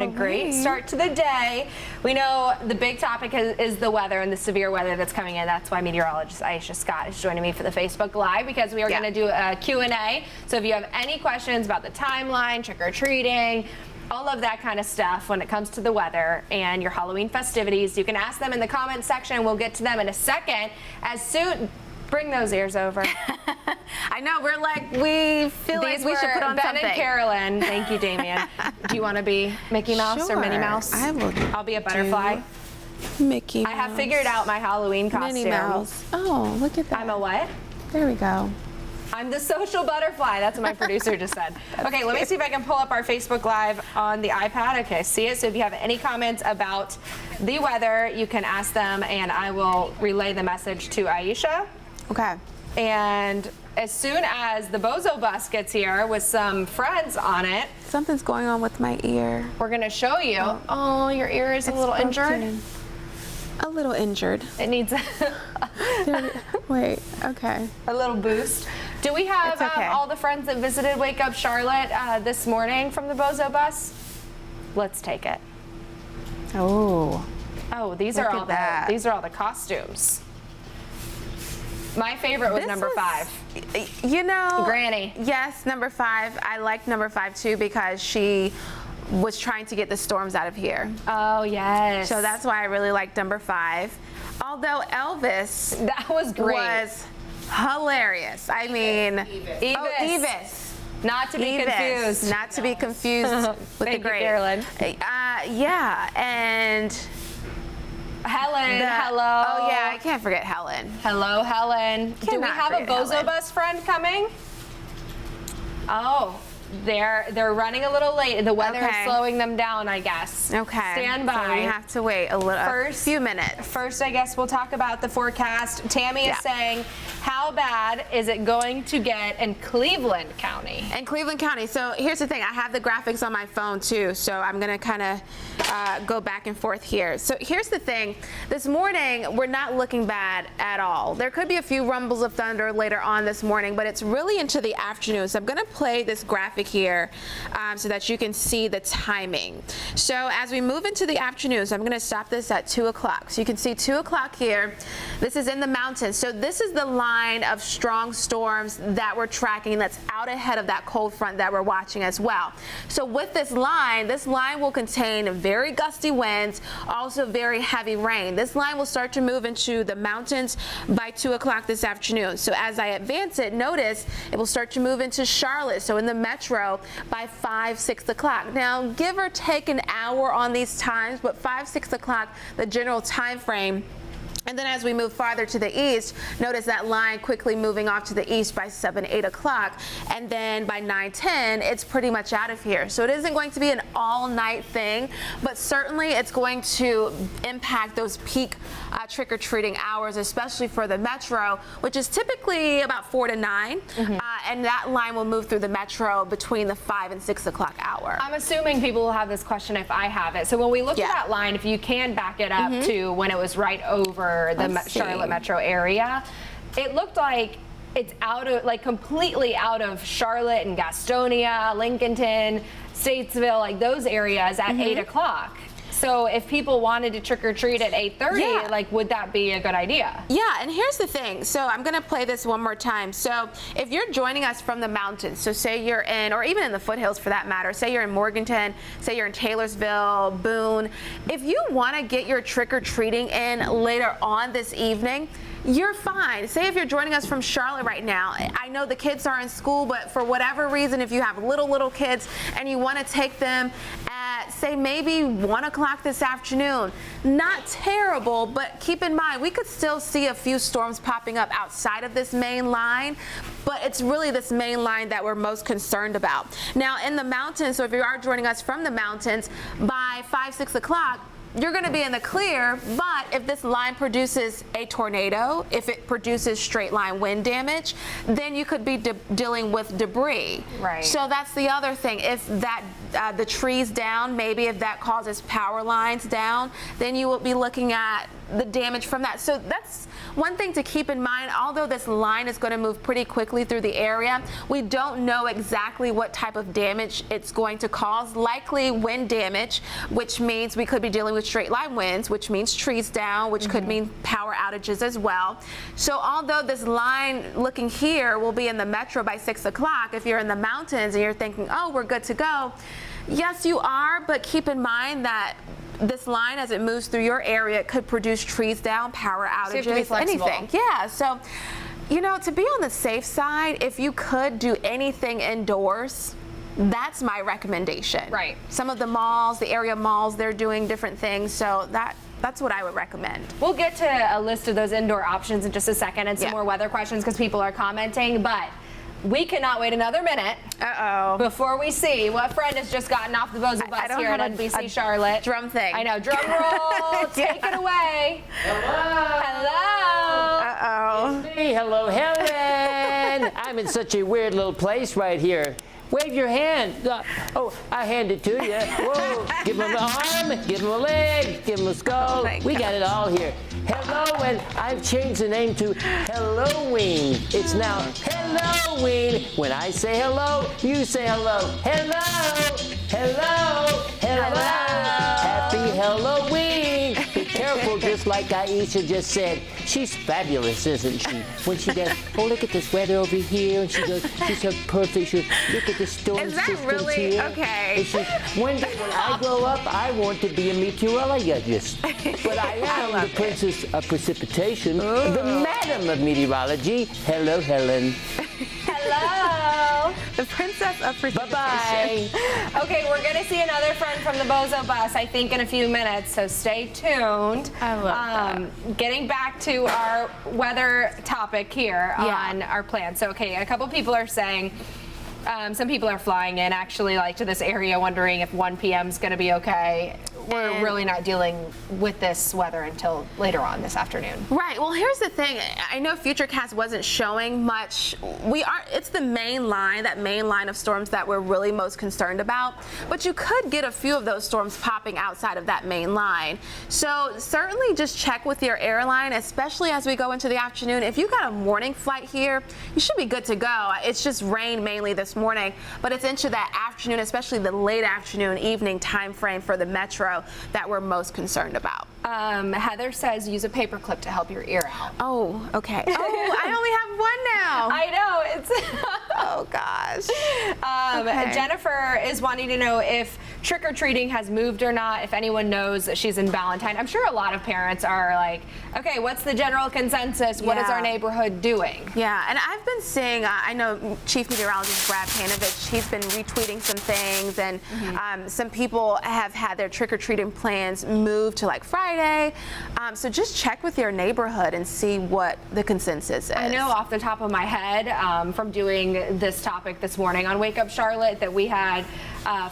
A great start to the day. We know the big topic is the weather and the severe weather that's coming in. That's why meteorologist Iisha Scott is joining me for the Facebook Live, because we are going to do a Q&A. So if you have any questions about the timeline, trick-or-treating, all of that kind of stuff when it comes to the weather and your Halloween festivities, you can ask them in the comments section. We'll get to them in a second. Bring those ears over. I know, we feel like we should put on Ben something. and Carolyn. Thank you, Damien. Do you want to be Mickey Mouse or Minnie Mouse? I'll be a butterfly. Mickey Mouse. I have figured out my Halloween costume. Minnie Mouse. Oh, look at that. I'm a what? There we go. I'm the social butterfly. That's what my producer just said. Okay, let me see if I can pull up our Facebook Live on the iPad. Okay, see it. So if you have any comments about the weather, you can ask them, and I will relay the message to Iisha. Okay. And as soon as the Bozo bus gets here with some friends on it, Something's going on with my ear. we're going to show you. Oh, your ear is a little injured. A little injured. It needs Wait, okay. a little boost. Do we have It's okay. all the friends that visited Wake Up Charlotte this morning from the Bozo bus? Let's take it. Oh. Oh, these Look are at all that. the costumes. My favorite was number 5. You know, Granny. Yes, number 5. I liked number 5 too because she was trying to get the storms out of here. Oh, yes. So that's why I really liked number 5. Although Elvis That was great. was hilarious. I mean, Evis. Oh, Evis. Not to be Evis. confused. Not to be confused with Thank the you, great. Carolyn. Yeah, and Helen, hello. Oh yeah, I can't forget Helen. Hello, Helen. Do we Cannot have a forget Bozo Helen. bus friend coming? Oh, they're running a little late. The weather is Okay. slowing them down, I guess. Okay. Stand So by. we have to wait a few minutes. First, I guess we'll talk about the forecast. Tammy is saying, how bad is it going to get in Cleveland County? In Cleveland County. So here's the thing. I have the graphics on my phone too. So I'm going to kind of go back and forth here. So here's the thing. This morning, we're not looking bad at all. There could be a few rumbles of thunder later on this morning, but it's really into the afternoon. So I'm going to play this graphic here so that you can see the timing. So as we move into the afternoon, so I'm going to stop this at 2 o'clock. So you can see 2 o'clock here. This is in the mountains. So this is the line of strong storms that we're tracking that's out ahead of that cold front that we're watching as well. So with this line will contain very gusty winds, also very heavy rain. This line will start to move into the mountains by 2 o'clock this afternoon. So as I advance it, notice it will start to move into Charlotte, so in the metro, by 5, 6 o'clock. Now, give or take an hour on these times, but 5, 6 o'clock, the general time frame. And then as we move farther to the east, notice that line quickly moving off to the east by 7, 8 o'clock. And then by 9, 10, it's pretty much out of here. So it isn't going to be an all-night thing, but certainly it's going to impact those peak trick-or-treating hours, especially for the metro, which is typically about 4 to 9. And that line will move through the metro between the 5 and 6 o'clock hour. I'm assuming people will have this question if I have it. So when we look at that line, if you can back it up to when it was right over the Charlotte metro area, it looked like it's completely out of Charlotte and Gastonia, Lincolnton, Statesville, like those areas at 8 o'clock. So if people wanted to trick or treat at 8:30, like, would that be a good idea? Yeah, and here's the thing. So I'm going to play this one more time. So if you're joining us from the mountains, so say you're in, or even in the foothills for that matter, say you're in Morganton, say you're in Taylorsville, Boone, if you want to get your trick or treating in later on this evening, you're fine. Say if you're joining us from Charlotte right now, I know the kids are in school, but for whatever reason, if you have little kids and you want to take them at, say, maybe 1 o'clock this afternoon, not terrible, but keep in mind, we could still see a few storms popping up outside of this main line, but it's really this main line that we're most concerned about. Now, in the mountains, so if you are joining us from the mountains, by 5, 6 o'clock, you're going to be in the clear, but if this line produces a tornado, if it produces straight line wind damage, then you could be dealing with debris. Right. So that's the other thing. If that the trees down, maybe if that causes power lines down, then you will be looking at the damage from that. So that's one thing to keep in mind, although this line is going to move pretty quickly through the area, we don't know exactly what type of damage it's going to cause. Likely wind damage, which means we could be dealing with straight line winds, which means trees down, which could mean power outages as well. So although this line looking here will be in the metro by 6 o'clock, if you're in the mountains and you're thinking, oh, we're good to go, yes, you are, but keep in mind that this line, as it moves through your area, could produce trees down, power outages, anything. Yeah, so, you know, to be on the safe side, if you could do anything indoors, that's my recommendation. Right. Some of the malls, the area malls, they're doing different things, so that's what I would recommend. We'll get to a list of those indoor options in just a second and some more weather questions because people are commenting, but we cannot wait another minute before we see what friend has just gotten off the Bozo bus here at NBC Charlotte. Drum thing. I know, drum roll, take it away. Hello. Uh-oh. Hey, hello, Helen. I'm in such a weird little place right here. Wave your hand. Oh, I hand it to you. Whoa. Give him an arm, give him a leg, give him a skull. We got it all here. Hello, and I've changed the name to Halloween. It's now Halloween. When I say hello, you say hello. Hello, hello, hello. Happy Halloween. Be careful, just like Iisha just said. She's fabulous, isn't she? When she does, oh, look at this weather over here. And she goes, she's so perfect. She goes, look at the storm Is that systems really? here. Okay. One day when I grow up, I want to be a meteorologist. But I am the princess of precipitation, the madam of meteorology. Hello, Helen. Hello. The princess of precipitation. Bye-bye. Okay, we're going to see another friend from the Bozo bus, I think, in a few minutes, so stay tuned. I love that. Getting back to our weather topic here on our plan. So, okay, a couple people are saying, some people are flying in actually like to this area wondering if 1 p.m. is going to be okay. We're really not dealing with this weather until later on this afternoon. Right. Well, here's the thing. I know Futurecast wasn't showing much. It's the main line, that main line of storms that we're really most concerned about. But you could get a few of those storms popping outside of that main line. So certainly just check with your airline, especially as we go into the afternoon. If you got a morning flight here, you should be good to go. It's just rained mainly this morning, but it's into that afternoon, especially the late afternoon, evening time frame for the metro that we're most concerned about. Heather says use a paper clip to help your ear out. Oh, okay. Oh, I only have one now. I know. It's oh, gosh. Okay. Jennifer is wanting to know if trick-or-treating has moved or not, if anyone knows that she's in Valentine. I'm sure a lot of parents are like, okay, what's the general consensus? What is our neighborhood doing? Yeah, and I've been seeing, I know Chief Meteorologist Brad Panovich, he's been retweeting some things, and some people have had their trick-or-treating plans moved to like Friday. So just check with your neighborhood and see what the consensus is. I know off the top of my head from doing this topic this morning on Wake Up Charlotte that we had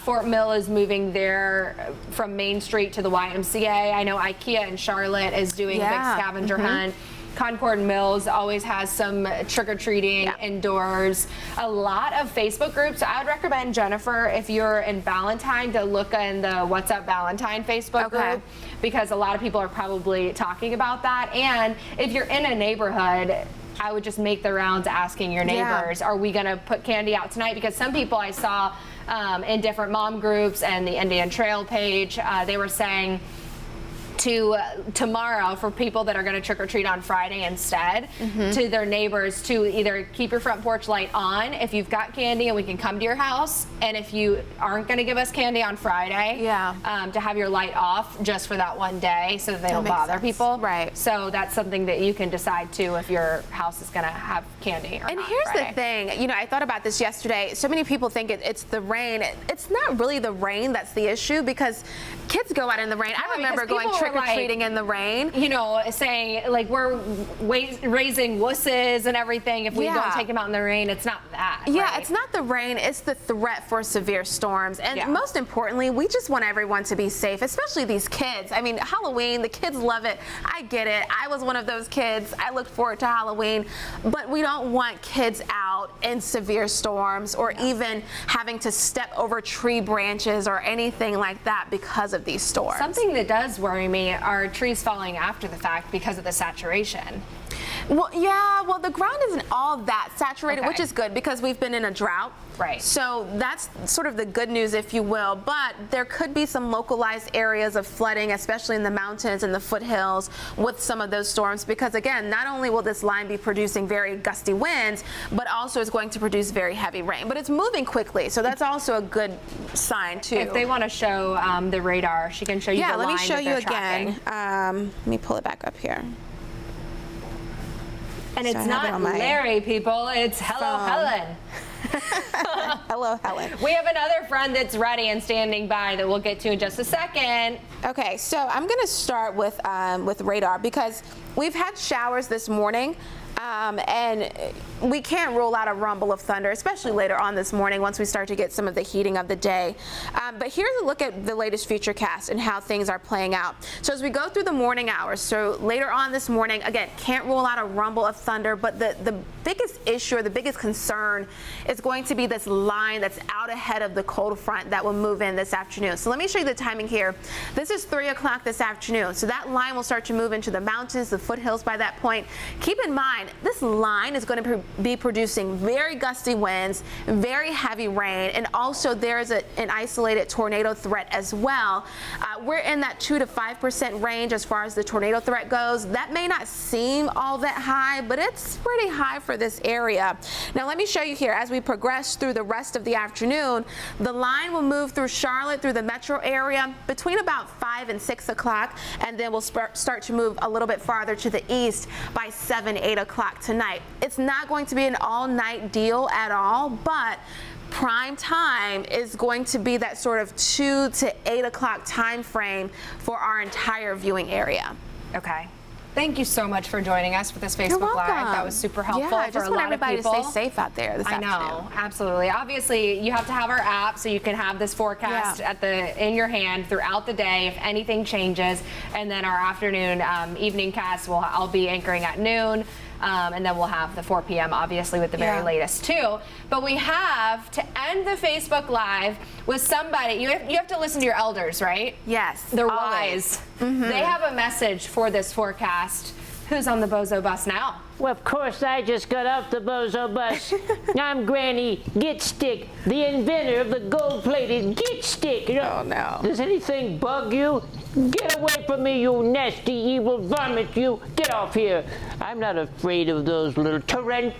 Fort Mill is moving there from Main Street to the YMCA. I know IKEA in Charlotte is doing a big scavenger hunt. Concord Mills always has some trick-or-treating indoors. A lot of Facebook groups. I would recommend, Jennifer, if you're in Valentine, to look in the What's Up Valentine Facebook group, because a lot of people are probably talking about that. And if you're in a neighborhood, I would just make the rounds asking your neighbors, are we going to put candy out tonight? Because some people I saw in different mom groups and the Indian Trail page, they were saying tomorrow, for people that are going to trick-or-treat on Friday instead, to their neighbors to either keep your front porch light on if you've got candy and we can come to your house, and if you aren't going to give us candy on Friday, to have your light off just for that one day so that they don't bother people. Right. So that's something that you can decide too if your house is going to have candy or and not here's Friday. the thing, you know, I thought about this yesterday. So many people think it's the rain. It's not really the rain that's the issue, because kids go out in the rain. I remember going trick-or-treating in the rain. You know, saying like we're raising wusses and everything if we don't take them out in the rain. It's not that. Yeah, right? it's not the rain. It's the threat for severe storms. And most importantly, we just want everyone to be safe, especially these kids. I mean, Halloween, the kids love it. I get it. I was one of those kids. I looked forward to Halloween. But we don't want kids out in severe storms or even having to step over tree branches or anything like that because of these storms. Something that does worry me are trees falling after the fact because of the saturation. Well, yeah, well, the ground isn't all that saturated, Okay. which is good because we've been in a drought. Right. So that's sort of the good news, if you will. But there could be some localized areas of flooding, especially in the mountains and the foothills with some of those storms, because again, not only will this line be producing very gusty winds, but also is going to produce very heavy rain. But it's moving quickly, so that's also a good sign too. If they want to show the radar, she can show you yeah, the let line me show that you they're again. tracking. Let me pull it back up here. And So it's I have it not on my Larry, people. It's Hello, phone. Helen. Hello, Helen. We have another friend that's ready and standing by that we'll get to in just a second. Okay, so I'm going to start with radar because we've had showers this morning. And we can't rule out a rumble of thunder, especially later on this morning once we start to get some of the heating of the day. But here's a look at the latest futurecast and how things are playing out. So as we go through the morning hours, so later on this morning, again, can't rule out a rumble of thunder, but the biggest issue or the biggest concern is going to be this line that's out ahead of the cold front that will move in this afternoon. So let me show you the timing here. This is 3 o'clock this afternoon. So that line will start to move into the mountains, the foothills by that point. Keep in mind, this line is going to be producing very gusty winds, very heavy rain, and also there's an isolated tornado threat as well. We're in that 2 to 5% range as far as the tornado threat goes. That may not seem all that high, but it's pretty high for this area. Now let me show you here, as we progress through the rest of the afternoon, the line will move through Charlotte, through the metro area between about 5 and 6 o'clock, and then we'll start to move a little bit farther to the east by 7, 8 o'clock tonight. It's not going to be an all-night deal at all, but prime time is going to be that sort of 2 to 8 o'clock time frame for our entire viewing area. Okay. Thank you so much for joining us for this Facebook Live. That was super helpful Yeah, I for just a want lot of everybody people. to stay safe out there this afternoon. I know, absolutely. Obviously, you have to have our app so you can have this forecast in your hand throughout the day if anything changes. And then our afternoon evening cast, I'll be anchoring at noon. And then we'll have the 4 p.m. obviously with the very latest too. But we have to end the Facebook Live with somebody. You have to listen to your elders, right? Yes. They're always. wise. They have a message for this forecast. Who's on the Bozo bus now? Well, of course, I just got off the Bozo bus. I'm Granny Get-Stick, the inventor of the gold-plated Get-Stick. Oh, no. Does anything bug you? Get away from me, you nasty, evil varmint, you. Get off here. I'm not afraid of those little tarantulas.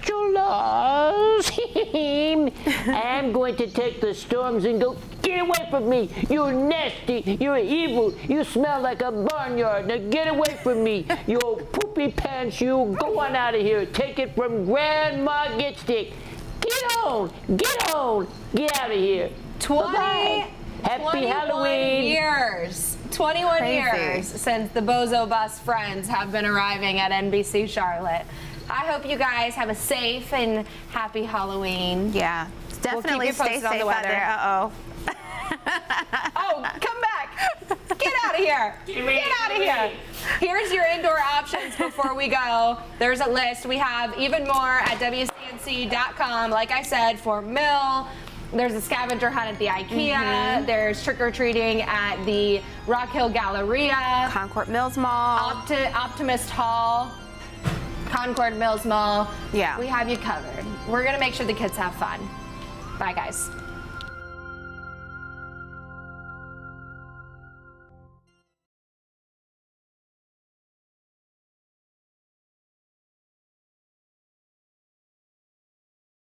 I'm going to take the storms and go, get away from me. You're nasty. You're evil. You smell like a barnyard. Now get away from me. You old poopy pants, you. Go on out of here. Take it from Grandma Get-Stick. Get on. Get on. Get out of here. 21 Happy Halloween. years. 21 Crazy. years since the Bozo Bus friends have been arriving at NBC Charlotte. I hope you guys have a safe and happy Halloween. Yeah. Definitely you stay posted on safe the out weather. there. Uh-oh. Oh, come back. Get out of here. Get out of here. Here's your indoor options before we go. There's a list. We have even more at WCNC.com. Like I said, for Mill. There's a scavenger hunt at the IKEA. There's trick-or-treating at the Rock Hill Galleria. Concord Mills Mall. Optimist Hall. Concord Mills Mall. Yeah. We have you covered. We're going to make sure the kids have fun. Bye, guys.